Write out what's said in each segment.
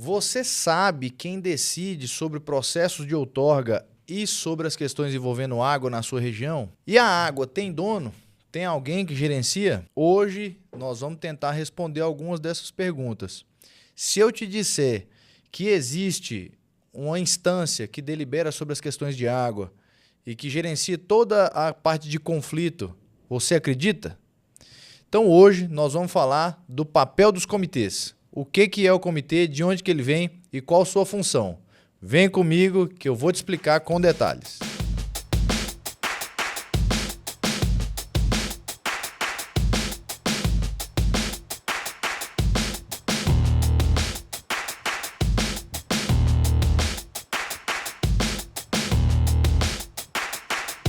Você sabe quem decide sobre processos de outorga e sobre as questões envolvendo água na sua região? E a água tem dono? Tem alguém que gerencia? Hoje nós vamos tentar responder algumas dessas perguntas. Se eu te disser que existe uma instância que delibera sobre as questões de água e que gerencia toda a parte de conflito, você acredita? Então hoje nós vamos falar do papel dos comitês. O que é o comitê, de onde que ele vem e qual a sua função. Vem comigo que eu vou te explicar com detalhes.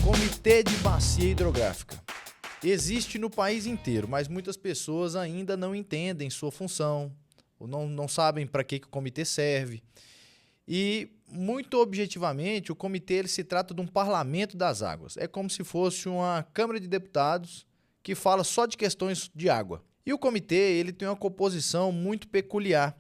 Comitê de Bacia Hidrográfica. Existe no país inteiro, mas muitas pessoas ainda não entendem sua função, ou não sabem para que o comitê serve. E, muito objetivamente, o comitê ele se trata de um parlamento das águas. É como se fosse uma Câmara de Deputados que fala só de questões de água. E o comitê ele tem uma composição muito peculiar,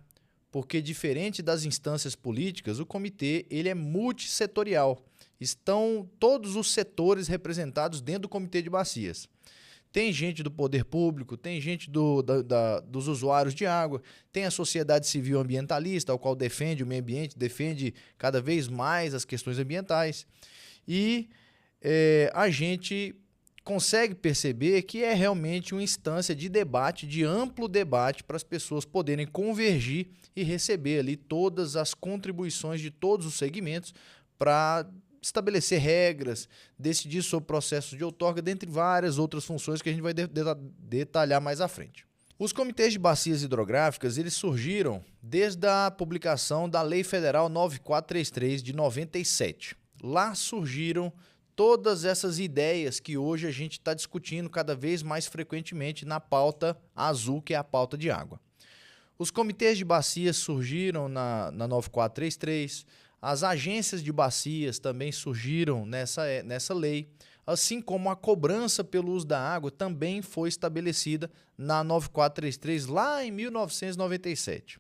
porque, diferente das instâncias políticas, o comitê ele é multissetorial. Estão todos os setores representados dentro do comitê de bacias. Tem gente do poder público, tem gente dos usuários de água, tem a sociedade civil ambientalista, ao qual defende o meio ambiente, defende cada vez mais as questões ambientais. E a gente consegue perceber que é realmente uma instância de debate, de amplo debate, para as pessoas poderem convergir e receber ali todas as contribuições de todos os segmentos para estabelecer regras, decidir sobre processos de outorga, dentre várias outras funções que a gente vai detalhar mais à frente. Os comitês de bacias hidrográficas eles surgiram desde a publicação da Lei Federal 9433 de 97. Lá surgiram todas essas ideias que hoje a gente está discutindo cada vez mais frequentemente na pauta azul, que é a pauta de água. Os comitês de bacias surgiram na 9433, as agências de bacias também surgiram nessa lei, assim como a cobrança pelo uso da água também foi estabelecida na 9433 lá em 1997.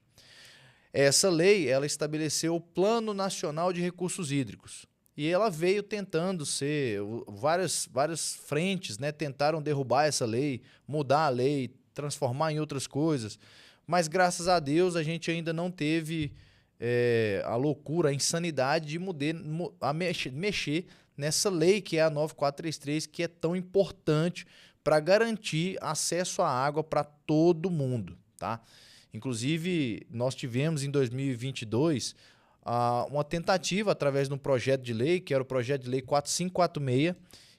Essa lei ela estabeleceu o Plano Nacional de Recursos Hídricos e ela veio tentando ser, várias frentes tentaram derrubar essa lei, mudar a lei, transformar em outras coisas, mas graças a Deus a gente ainda não teve a loucura, a insanidade de mexer nessa lei que é a 9433, que é tão importante para garantir acesso à água para todo mundo, tá? Inclusive, nós tivemos em 2022 uma tentativa através de um projeto de lei, que era o projeto de lei 4546,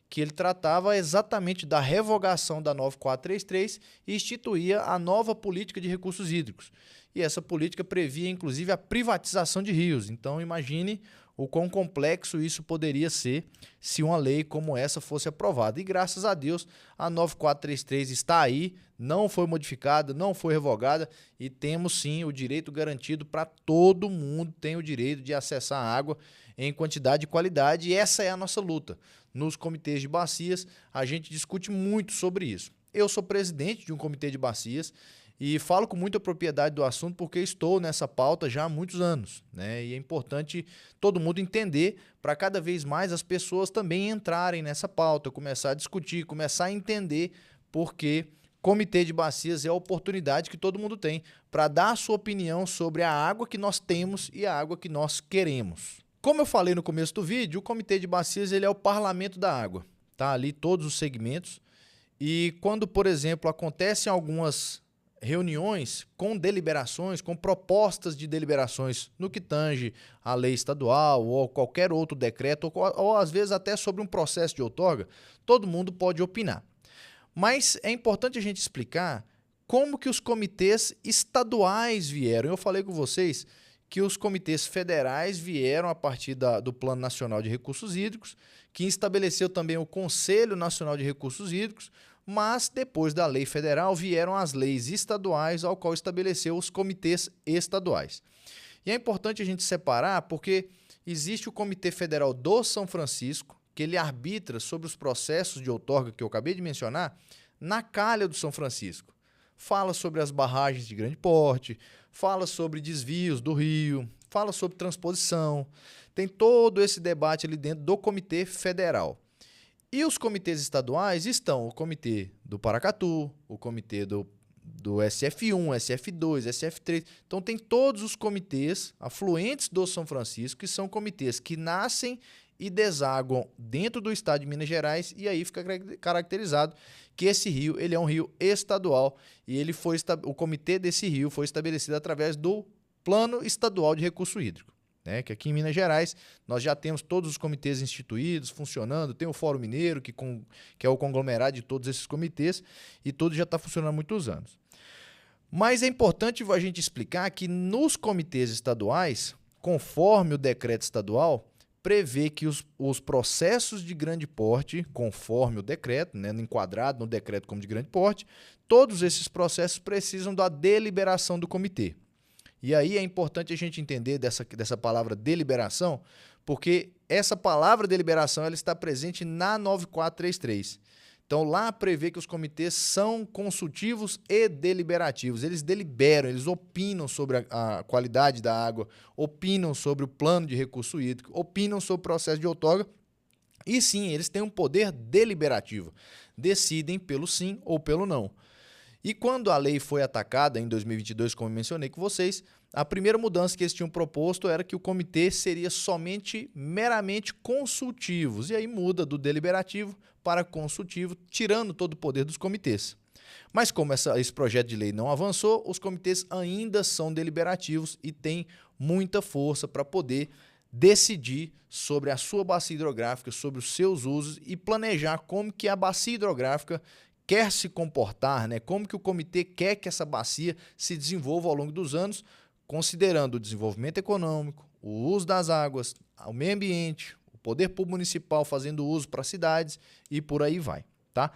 que ele tratava exatamente da revogação da 9433 e instituía a nova política de recursos hídricos. E essa política previa, inclusive, a privatização de rios. Então, imagine o quão complexo isso poderia ser se uma lei como essa fosse aprovada. E, graças a Deus, a 9433 está aí, não foi modificada, não foi revogada e temos, sim, o direito garantido para todo mundo tem o direito de acessar a água em quantidade e qualidade. E essa é a nossa luta. Nos comitês de bacias, a gente discute muito sobre isso. Eu sou presidente de um comitê de bacias e falo com muita propriedade do assunto porque estou nessa pauta já há muitos anos, né? E é importante todo mundo entender para cada vez mais as pessoas também entrarem nessa pauta, começar a discutir, começar a entender porque comitê de bacias é a oportunidade que todo mundo tem para dar a sua opinião sobre a água que nós temos e a água que nós queremos. Como eu falei no começo do vídeo, o comitê de bacias ele é o parlamento da água, tá? Ali todos os segmentos e quando, por exemplo, acontecem algumas reuniões com deliberações, com propostas de deliberações no que tange a lei estadual ou qualquer outro decreto, ou às vezes até sobre um processo de outorga, todo mundo pode opinar. Mas é importante a gente explicar como que os comitês estaduais vieram. Eu falei com vocês que os comitês federais vieram a partir do Plano Nacional de Recursos Hídricos, que estabeleceu também o Conselho Nacional de Recursos Hídricos, mas depois da lei federal vieram as leis estaduais, ao qual estabeleceu os comitês estaduais. E é importante a gente separar porque existe o Comitê Federal do São Francisco, que ele arbitra sobre os processos de outorga que eu acabei de mencionar, na calha do São Francisco. fala sobre as barragens de grande porte, fala sobre desvios do rio, fala sobre transposição. Tem todo esse debate ali dentro do Comitê Federal. E os comitês estaduais estão o Comitê do Paracatu, o Comitê do SF1, SF2, SF3. Então tem todos os comitês afluentes do São Francisco, que são comitês que nascem e desaguam dentro do estado de Minas Gerais, e aí fica caracterizado que esse rio ele é um rio estadual e o comitê desse rio foi estabelecido através do Plano Estadual de Recurso Hídrico, né? Que aqui em Minas Gerais nós já temos todos os comitês instituídos, funcionando, tem o Fórum Mineiro, que é o conglomerado de todos esses comitês, e tudo já está funcionando há muitos anos. Mas é importante a gente explicar que nos comitês estaduais, conforme o decreto estadual, prevê que os processos de grande porte, conforme o decreto, né, enquadrado no decreto como de grande porte, todos esses processos precisam da deliberação do comitê. E aí é importante a gente entender dessa palavra deliberação, porque essa palavra deliberação ela está presente na 9433. Então, lá prevê que os comitês são consultivos e deliberativos. Eles deliberam, eles opinam sobre a qualidade da água, opinam sobre o plano de recurso hídrico, opinam sobre o processo de outorga. E sim, eles têm um poder deliberativo. Decidem pelo sim ou pelo não. E quando a lei foi atacada em 2022, como eu mencionei com vocês, a primeira mudança que eles tinham proposto era que o comitê seria meramente consultivos. E aí muda do deliberativo para consultivo, tirando todo o poder dos comitês. Mas como esse projeto de lei não avançou, os comitês ainda são deliberativos e têm muita força para poder decidir sobre a sua bacia hidrográfica, sobre os seus usos e planejar como que a bacia hidrográfica quer se comportar, né? Como que o comitê quer que essa bacia se desenvolva ao longo dos anos, considerando o desenvolvimento econômico, o uso das águas, o meio ambiente, o poder público municipal fazendo uso para cidades e por aí vai, tá?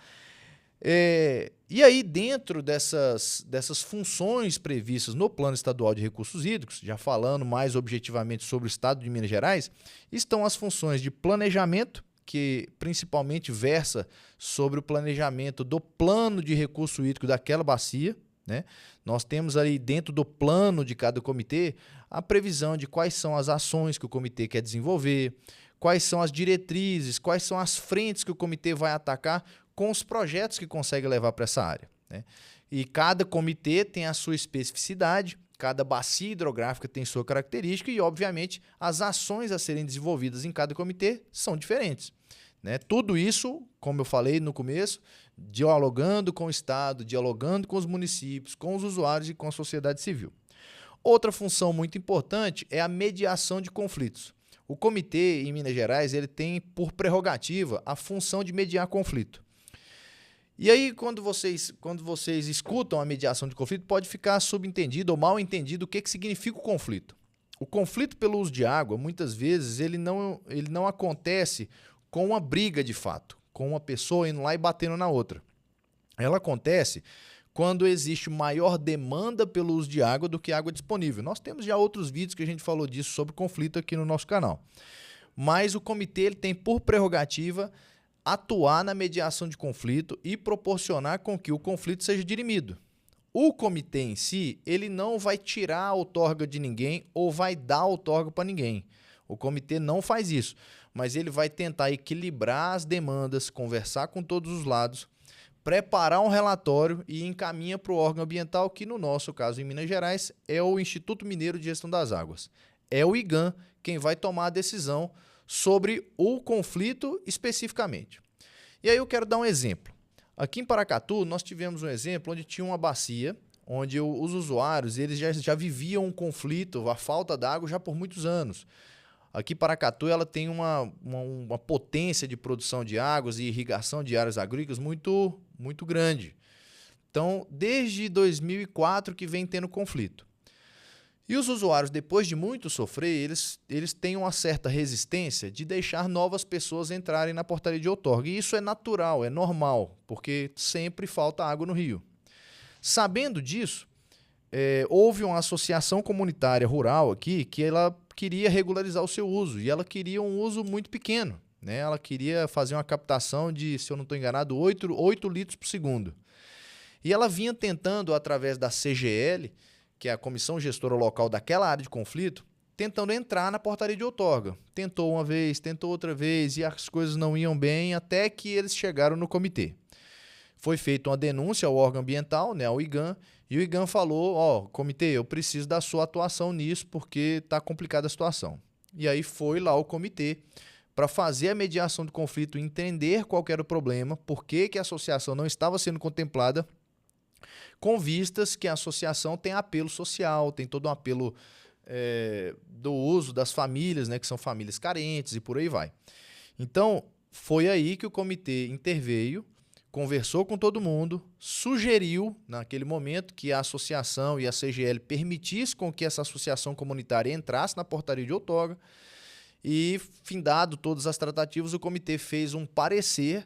E aí, dentro dessas funções previstas no Plano Estadual de Recursos Hídricos, já falando mais objetivamente sobre o estado de Minas Gerais, estão as funções de planejamento, que principalmente versa sobre o planejamento do plano de recurso hídrico daquela bacia, né? Nós temos ali dentro do plano de cada comitê a previsão de quais são as ações que o comitê quer desenvolver, quais são as diretrizes, quais são as frentes que o comitê vai atacar com os projetos que consegue levar para essa área, né? E cada comitê tem a sua especificidade, cada bacia hidrográfica tem sua característica e, obviamente, as ações a serem desenvolvidas em cada comitê são diferentes, né? Tudo isso, como eu falei no começo, dialogando com o Estado, dialogando com os municípios, com os usuários e com a sociedade civil. Outra função muito importante é a mediação de conflitos. O comitê em Minas Gerais ele tem por prerrogativa a função de mediar conflito. E aí, quando vocês escutam a mediação de conflito, pode ficar subentendido ou mal entendido o que significa o conflito. O conflito pelo uso de água, muitas vezes, ele não acontece com uma briga de fato, com uma pessoa indo lá e batendo na outra. Ela acontece quando existe maior demanda pelo uso de água do que água disponível. Nós temos já outros vídeos que a gente falou disso sobre conflito aqui no nosso canal. Mas o comitê ele tem por prerrogativa atuar na mediação de conflito e proporcionar com que o conflito seja dirimido. O comitê em si, ele não vai tirar a outorga de ninguém ou vai dar a outorga para ninguém. O comitê não faz isso, mas ele vai tentar equilibrar as demandas, conversar com todos os lados, preparar um relatório e encaminha para o órgão ambiental, que no nosso caso em Minas Gerais é o Instituto Mineiro de Gestão das Águas. É o IGAM quem vai tomar a decisão sobre o conflito especificamente. E aí eu quero dar um exemplo. Aqui em Paracatu nós tivemos um exemplo onde tinha uma bacia, onde os usuários eles já viviam um conflito, a falta d'água já por muitos anos. Aqui Paracatu ela tem uma potência de produção de águas e irrigação de áreas agrícolas muito, muito grande. Então, desde 2004 que vem tendo conflito. E os usuários, depois de muito sofrer, eles têm uma certa resistência de deixar novas pessoas entrarem na portaria de outorga. E isso é natural, é normal, porque sempre falta água no rio. Sabendo disso, houve uma associação comunitária rural aqui que ela queria regularizar o seu uso, e ela queria um uso muito pequeno, né? Ela queria fazer uma captação de, se eu não estou enganado, 8 litros por segundo. E ela vinha tentando, através da CGL, que é a Comissão Gestora Local daquela área de conflito, tentando entrar na portaria de outorga. Tentou uma vez, tentou outra vez, e as coisas não iam bem, até que eles chegaram no comitê. Foi feita uma denúncia ao órgão ambiental, né, ao IGAM, e o IGAM falou, ó, comitê, eu preciso da sua atuação nisso, porque está complicada a situação. E aí foi lá o comitê para fazer a mediação do conflito, entender qual era o problema, por que a associação não estava sendo contemplada, com vistas que a associação tem apelo social, tem todo um apelo do uso das famílias, né, que são famílias carentes e por aí vai. Então, foi aí que o comitê interveio, conversou com todo mundo, sugeriu, naquele momento, que a associação e a CGL permitissem com que essa associação comunitária entrasse na portaria de outorga e, findado todas as tratativas, o comitê fez um parecer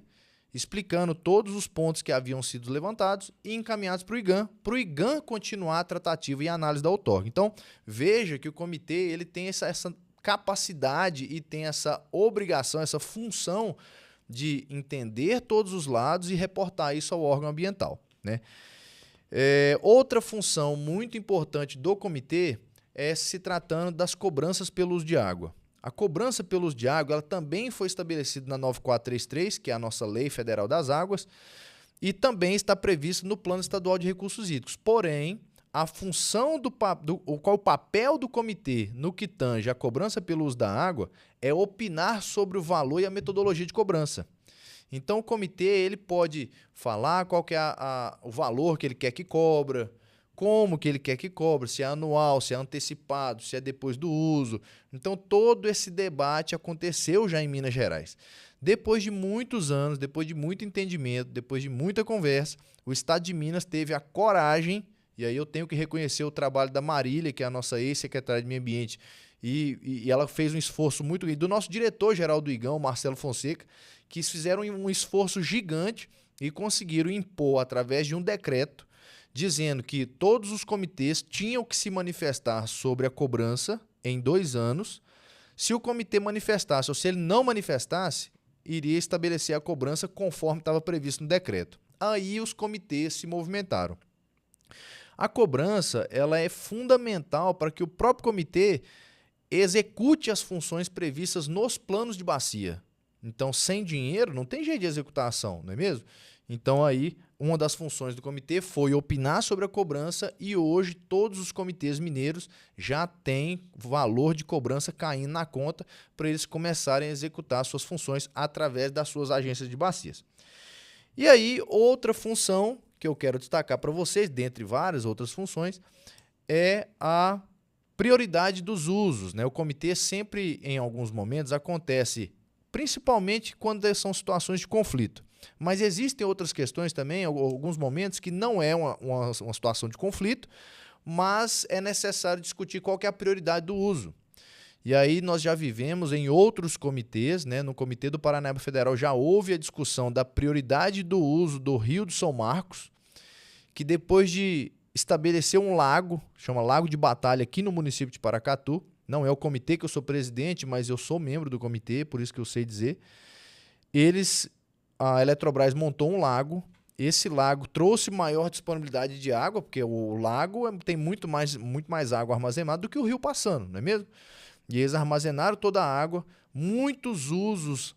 explicando todos os pontos que haviam sido levantados e encaminhados para o IGAM continuar a tratativa e a análise da outorga. Então, veja que o comitê ele tem essa capacidade e tem essa obrigação, essa função de entender todos os lados e reportar isso ao órgão ambiental, né? Outra função muito importante do comitê é se tratando das cobranças pelo uso de água. A cobrança pelo uso de água ela também foi estabelecida na 9433, que é a nossa Lei Federal das Águas, e também está prevista no Plano Estadual de Recursos Hídricos. Porém, a função qual o papel do comitê no que tange a cobrança pelo uso da água é opinar sobre o valor e a metodologia de cobrança. Então, o comitê ele pode falar qual que é o valor que ele quer que cobra, como que ele quer que cobre, se é anual, se é antecipado, se é depois do uso. Então, todo esse debate aconteceu já em Minas Gerais. Depois de muitos anos, depois de muito entendimento, depois de muita conversa, o Estado de Minas teve a coragem, e aí eu tenho que reconhecer o trabalho da Marília, que é a nossa ex-secretária de Meio Ambiente, e ela fez um esforço muito grande, do nosso diretor-geral do IGAM, Marcelo Fonseca, que fizeram um esforço gigante e conseguiram impor, através de um decreto, dizendo que todos os comitês tinham que se manifestar sobre a cobrança em 2 anos. Se o comitê manifestasse ou se ele não manifestasse, iria estabelecer a cobrança conforme estava previsto no decreto. Aí os comitês se movimentaram. A cobrança ela é fundamental para que o próprio comitê execute as funções previstas nos planos de bacia. Então, sem dinheiro, não tem jeito de executar a ação, não é mesmo? Então, aí, uma das funções do comitê foi opinar sobre a cobrança e hoje todos os comitês mineiros já têm valor de cobrança caindo na conta para eles começarem a executar suas funções através das suas agências de bacias. E aí, outra função que eu quero destacar para vocês, dentre várias outras funções, é a prioridade dos usos, né? O comitê sempre, em alguns momentos, acontece, principalmente quando são situações de conflito. Mas existem outras questões também, alguns momentos que não é uma situação de conflito, mas é necessário discutir qual que é a prioridade do uso. E aí nós já vivemos em outros comitês, né? No Comitê do Paranaíba Federal já houve a discussão da prioridade do uso do Rio de São Marcos, que depois de estabelecer um lago, chama Lago de Batalha, aqui no município de Paracatu, não é o comitê que eu sou presidente, mas eu sou membro do comitê, por isso que eu sei dizer, a Eletrobras montou um lago, esse lago trouxe maior disponibilidade de água, porque o lago tem muito mais água armazenada do que o rio passando, não é mesmo? E eles armazenaram toda a água, muitos usos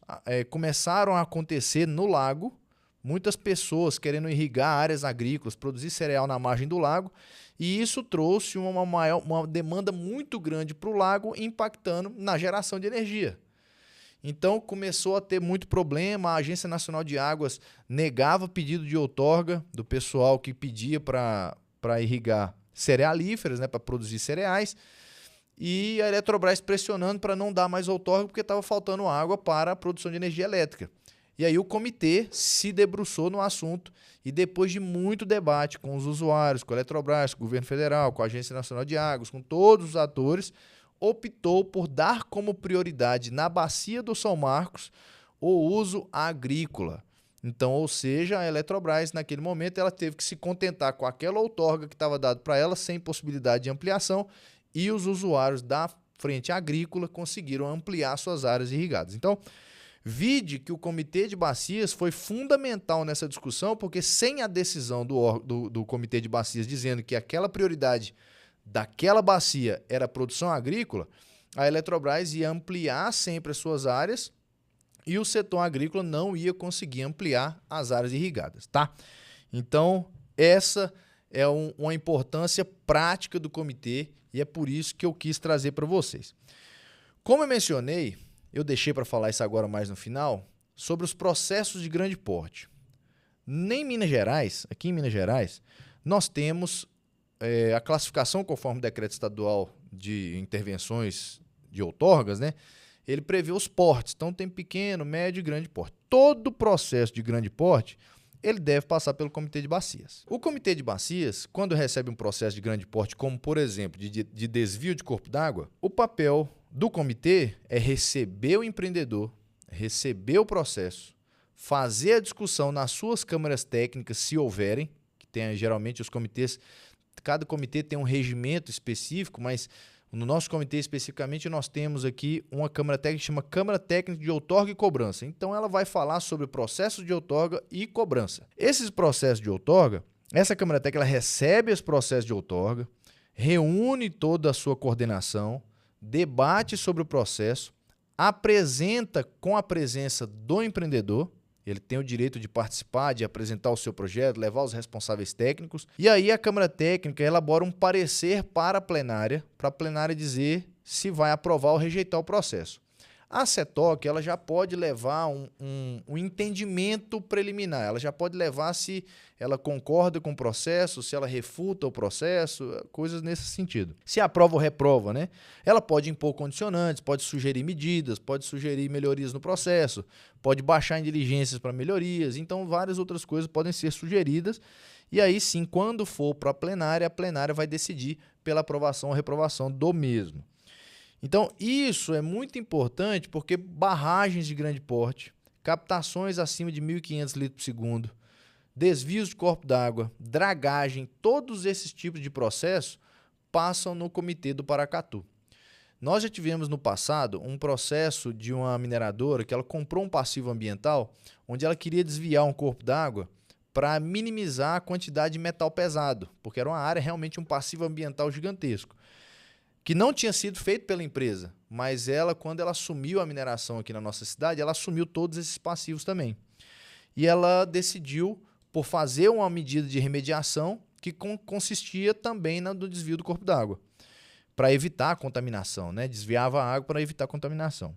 começaram a acontecer no lago, muitas pessoas querendo irrigar áreas agrícolas, produzir cereal na margem do lago, e isso trouxe uma demanda muito grande para o lago, impactando na geração de energia. Então começou a ter muito problema, a Agência Nacional de Águas negava pedido de outorga do pessoal que pedia para irrigar cerealíferas, né, para produzir cereais, e a Eletrobras pressionando para não dar mais outorga porque estava faltando água para a produção de energia elétrica. E aí o comitê se debruçou no assunto e depois de muito debate com os usuários, com a Eletrobras, com o governo federal, com a Agência Nacional de Águas, com todos os atores, optou por dar como prioridade na bacia do São Marcos o uso agrícola. Então, ou seja, a Eletrobras naquele momento ela teve que se contentar com aquela outorga que estava dada para ela sem possibilidade de ampliação e os usuários da frente agrícola conseguiram ampliar suas áreas irrigadas. Então, Vide que o Comitê de Bacias foi fundamental nessa discussão, porque sem a decisão do Comitê de Bacias dizendo que aquela prioridade daquela bacia era a produção agrícola, a Eletrobras ia ampliar sempre as suas áreas e o setor agrícola não ia conseguir ampliar as áreas irrigadas, tá? Então, essa é uma importância prática do comitê e é por isso que eu quis trazer para vocês. Como eu mencionei, eu deixei para falar isso agora mais no final, sobre os processos de grande porte. Aqui em Minas Gerais, nós temos a classificação conforme o decreto estadual de intervenções de outorgas, né? Ele prevê os portes, então tem pequeno, médio e grande porte. Todo processo de grande porte, ele deve passar pelo Comitê de Bacias. O Comitê de Bacias, quando recebe um processo de grande porte, como por exemplo de desvio de corpo d'água, o papel do comitê é receber o empreendedor, receber o processo, fazer a discussão nas suas câmaras técnicas, se houverem, que tem geralmente os comitês, cada comitê tem um regimento específico, mas no nosso comitê especificamente nós temos aqui uma câmara técnica que chama Câmara Técnica de Outorga e Cobrança. Então ela vai falar sobre processos de outorga e cobrança. Esses processos de outorga, essa câmara técnica ela recebe os processos de outorga, reúne toda a sua coordenação, debate sobre o processo, apresenta com a presença do empreendedor, ele tem o direito de participar, de apresentar o seu projeto, levar os responsáveis técnicos. E aí a Câmara Técnica elabora um parecer para a plenária dizer se vai aprovar ou rejeitar o processo. A CETOC ela já pode levar um entendimento preliminar, ela já pode levar se ela concorda com o processo, se ela refuta o processo, coisas nesse sentido. Se aprova ou reprova, né? Ela pode impor condicionantes, pode sugerir medidas, pode sugerir melhorias no processo, pode baixar em diligências para melhorias, então várias outras coisas podem ser sugeridas. E aí sim, quando for para a plenária vai decidir pela aprovação ou reprovação do mesmo. Então, isso é muito importante porque barragens de grande porte, captações acima de 1.500 litros por segundo, desvios de corpo d'água, dragagem, todos esses tipos de processos passam no Comitê do Paracatu. Nós já tivemos no passado um processo de uma mineradora que ela comprou um passivo ambiental onde ela queria desviar um corpo d'água para minimizar a quantidade de metal pesado, porque era uma área realmente um passivo ambiental gigantesco, que não tinha sido feito pela empresa, mas ela, quando ela assumiu a mineração aqui na nossa cidade, ela assumiu todos esses passivos também. E ela decidiu por fazer uma medida de remediação que consistia também no desvio do corpo d'água, para evitar a contaminação, né? Desviava a água para evitar a contaminação.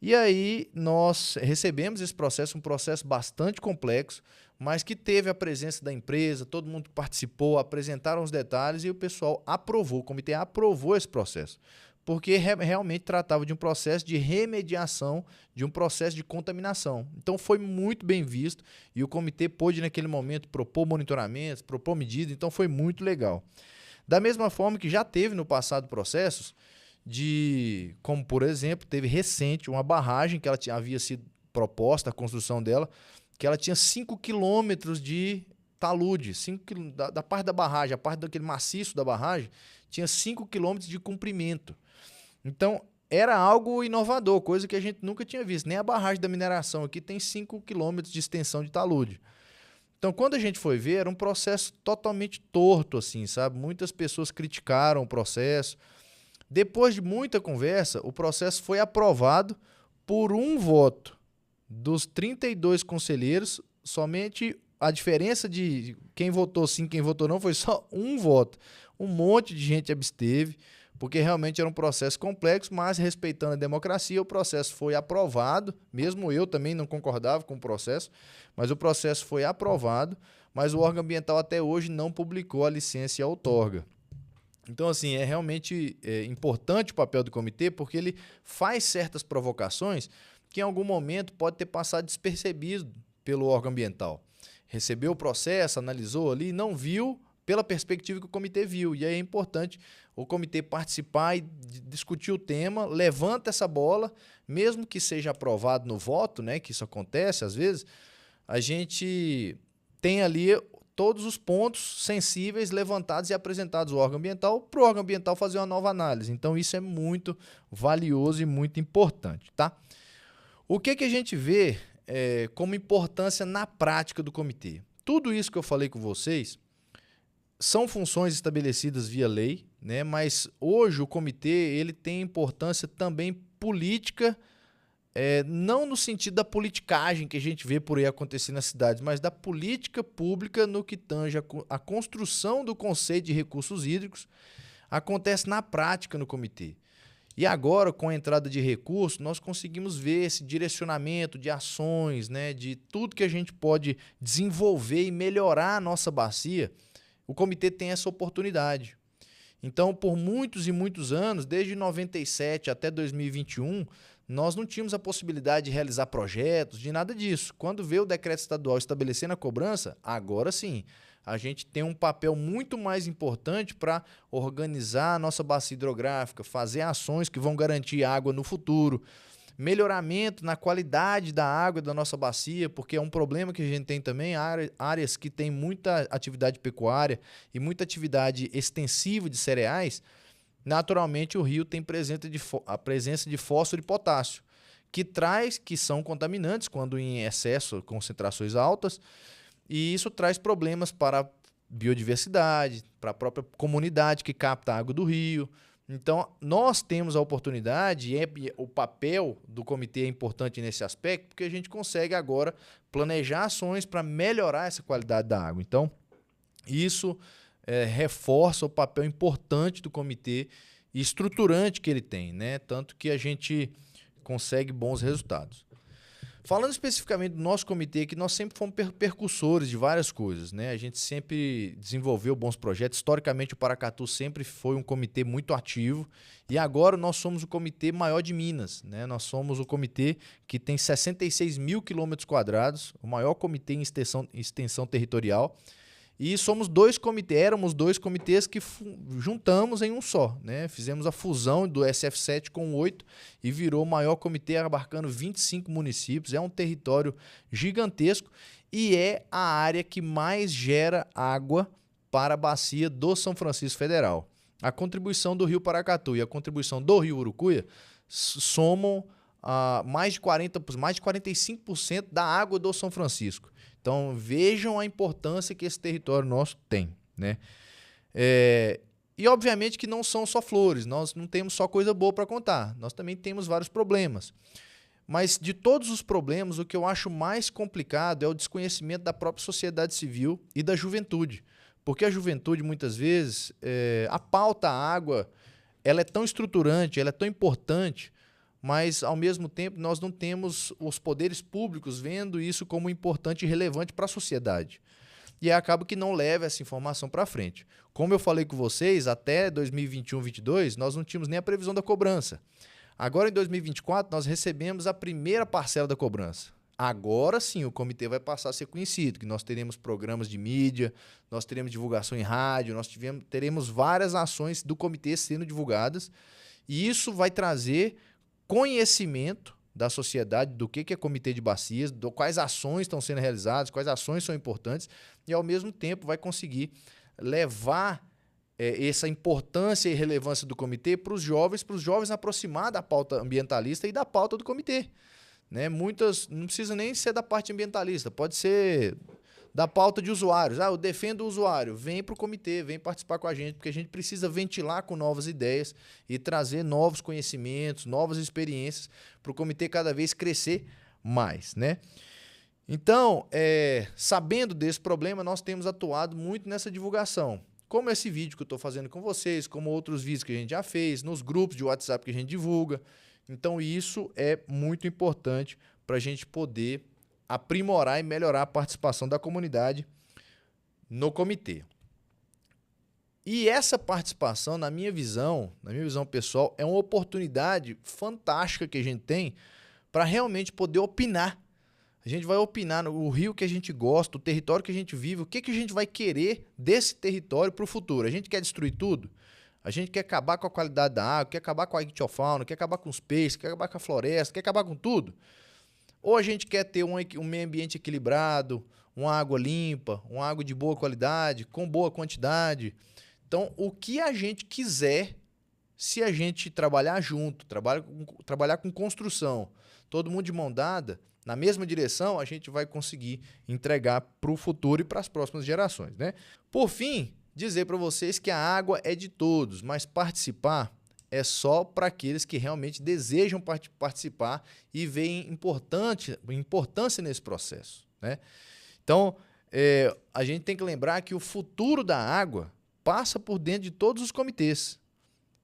E aí nós recebemos esse processo, um processo bastante complexo, mas que teve a presença da empresa, todo mundo que participou, apresentaram os detalhes e o pessoal aprovou, o comitê aprovou esse processo, porque realmente tratava de um processo de remediação, de um processo de contaminação. Então foi muito bem visto e o comitê pôde naquele momento propor monitoramentos, propor medidas, então foi muito legal. Da mesma forma que já teve no passado processos como por exemplo, teve recente uma barragem que ela havia sido proposta, a construção dela, que ela tinha 5 quilômetros de talude, da parte da barragem, a parte daquele maciço da barragem, tinha 5 quilômetros de comprimento. Então, era algo inovador, coisa que a gente nunca tinha visto. Nem a barragem da mineração aqui tem 5 quilômetros de extensão de talude. Então, quando a gente foi ver, era um processo totalmente torto, assim, sabe? Muitas pessoas criticaram o processo. Depois de muita conversa, o processo foi aprovado por um voto. Dos 32 conselheiros, somente a diferença de quem votou sim, quem votou não, foi só um voto. Um monte de gente absteve, porque realmente era um processo complexo, mas respeitando a democracia, o processo foi aprovado. Mesmo eu também não concordava com o processo, mas o processo foi aprovado, mas o órgão ambiental até hoje não publicou a licença e a outorga. Então, assim, é realmente importante o papel do comitê, porque ele faz certas provocações que em algum momento pode ter passado despercebido pelo órgão ambiental. Recebeu o processo, analisou ali, não viu pela perspectiva que o comitê viu. E aí é importante o comitê participar e discutir o tema, levanta essa bola, mesmo que seja aprovado no voto, né, que isso acontece às vezes, a gente tem ali todos os pontos sensíveis levantados e apresentados ao órgão ambiental para o órgão ambiental fazer uma nova análise. Então isso é muito valioso e muito importante, tá? O que a gente vê como importância na prática do comitê? Tudo isso que eu falei com vocês são funções estabelecidas via lei, né? Mas hoje o comitê ele tem importância também política, não no sentido da politicagem que a gente vê por aí acontecer nas cidades, mas da política pública no que tange a construção do conceito de recursos hídricos, acontece na prática no comitê. E agora, com a entrada de recursos, nós conseguimos ver esse direcionamento de ações, né, de tudo que a gente pode desenvolver e melhorar a nossa bacia. O comitê tem essa oportunidade. Então, por muitos e muitos anos, desde 97 até 2021, nós não tínhamos a possibilidade de realizar projetos, de nada disso. Quando veio o decreto estadual estabelecendo a cobrança, agora sim, a gente tem um papel muito mais importante para organizar a nossa bacia hidrográfica, fazer ações que vão garantir água no futuro, melhoramento na qualidade da água da nossa bacia, porque é um problema que a gente tem também, áreas que têm muita atividade pecuária e muita atividade extensiva de cereais, naturalmente o rio tem a presença de fósforo e potássio, que são contaminantes quando em excesso, concentrações altas, e isso traz problemas para a biodiversidade, para a própria comunidade que capta a água do rio. Então, nós temos a oportunidade, e o papel do comitê é importante nesse aspecto, porque a gente consegue agora planejar ações para melhorar essa qualidade da água. Então, isso reforça o papel importante do comitê e estruturante que ele tem, né? Tanto que a gente consegue bons resultados. Falando especificamente do nosso comitê, que nós sempre fomos percussores de várias coisas, né? A gente sempre desenvolveu bons projetos. Historicamente, o Paracatu sempre foi um comitê muito ativo. E agora nós somos o comitê maior de Minas, né? Nós somos o comitê que tem 66 mil quilômetros quadrados, o maior comitê em extensão territorial. E éramos dois comitês que juntamos em um só, né? Fizemos a fusão do SF7 com o 8 e virou o maior comitê abarcando 25 municípios. É um território gigantesco e é a área que mais gera água para a bacia do São Francisco Federal. A contribuição do Rio Paracatu e a contribuição do Rio Urucuia somam mais de 45% da água do São Francisco. Então, vejam a importância que esse território nosso tem, né? E, obviamente, que não são só flores. Nós não temos só coisa boa para contar. Nós também temos vários problemas. Mas, de todos os problemas, o que eu acho mais complicado é o desconhecimento da própria sociedade civil e da juventude. Porque a juventude, muitas vezes, a pauta água, ela é tão estruturante, ela é tão importante, mas, ao mesmo tempo, nós não temos os poderes públicos vendo isso como importante e relevante para a sociedade. E acaba que não leva essa informação para frente. Como eu falei com vocês, até 2021-22, nós não tínhamos nem a previsão da cobrança. Agora, em 2024, nós recebemos a primeira parcela da cobrança. Agora sim, o comitê vai passar a ser conhecido, que nós teremos programas de mídia, nós teremos divulgação em rádio, teremos várias ações do comitê sendo divulgadas, e isso vai trazer conhecimento da sociedade do que é comitê de bacias, quais ações estão sendo realizadas, quais ações são importantes, e ao mesmo tempo vai conseguir levar essa importância e relevância do comitê para os jovens aproximar da pauta ambientalista e da pauta do comitê, né? Muitas, não precisa nem ser da parte ambientalista, pode ser da pauta de usuários. Eu defendo o usuário, vem para o comitê, vem participar com a gente, porque a gente precisa ventilar com novas ideias e trazer novos conhecimentos, novas experiências para o comitê cada vez crescer mais, né? Então, sabendo desse problema, nós temos atuado muito nessa divulgação. Como esse vídeo que eu estou fazendo com vocês, como outros vídeos que a gente já fez, nos grupos de WhatsApp que a gente divulga. Então, isso é muito importante para a gente poder aprimorar e melhorar a participação da comunidade no comitê. E essa participação, na minha visão pessoal, é uma oportunidade fantástica que a gente tem para realmente poder opinar. A gente vai opinar no rio que a gente gosta, o território que a gente vive, o que a gente vai querer desse território para o futuro. A gente quer destruir tudo? A gente quer acabar com a qualidade da água, quer acabar com a ictiofauna, quer acabar com os peixes, quer acabar com a floresta, quer acabar com tudo? Ou a gente quer ter um meio ambiente equilibrado, uma água limpa, uma água de boa qualidade, com boa quantidade. Então, o que a gente quiser Se a gente trabalhar junto, trabalhar com construção, todo mundo de mão dada, na mesma direção, a gente vai conseguir entregar para o futuro e para as próximas gerações, né? Por fim, dizer para vocês que a água é de todos, mas participar é só para aqueles que realmente desejam participar e veem importância nesse processo, né? Então, a gente tem que lembrar que o futuro da água passa por dentro de todos os comitês.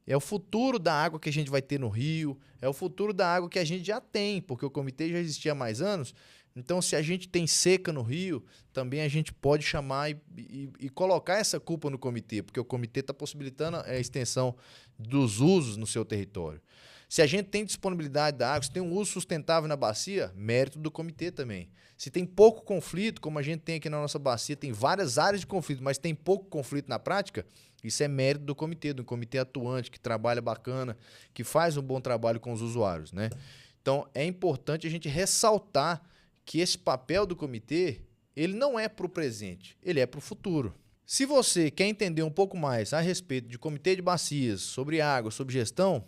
É o futuro da água que a gente vai ter no rio, é o futuro da água que a gente já tem, porque o comitê já existia há mais anos. Então, se a gente tem seca no rio, também a gente pode chamar e colocar essa culpa no comitê, porque o comitê está possibilitando a extensão dos usos no seu território. Se a gente tem disponibilidade da água, se tem um uso sustentável na bacia, mérito do comitê também. Se tem pouco conflito, como a gente tem aqui na nossa bacia, tem várias áreas de conflito, mas tem pouco conflito na prática, isso é mérito do comitê atuante, que trabalha bacana, que faz um bom trabalho com os usuários, né? Então, é importante a gente ressaltar que esse papel do comitê, ele não é para o presente, ele é para o futuro. Se você quer entender um pouco mais a respeito de comitê de bacias, sobre água, sobre gestão,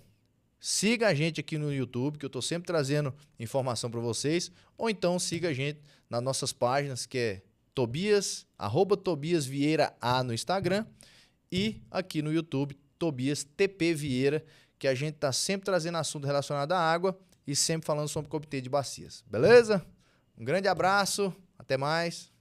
siga a gente aqui no YouTube, que eu estou sempre trazendo informação para vocês, ou então siga a gente nas nossas páginas, que é Tobias, @TobiasVieira A no Instagram, e aqui no YouTube, Tobias TP Vieira, que a gente está sempre trazendo assunto relacionado à água e sempre falando sobre o comitê de bacias. Beleza? Um grande abraço, até mais.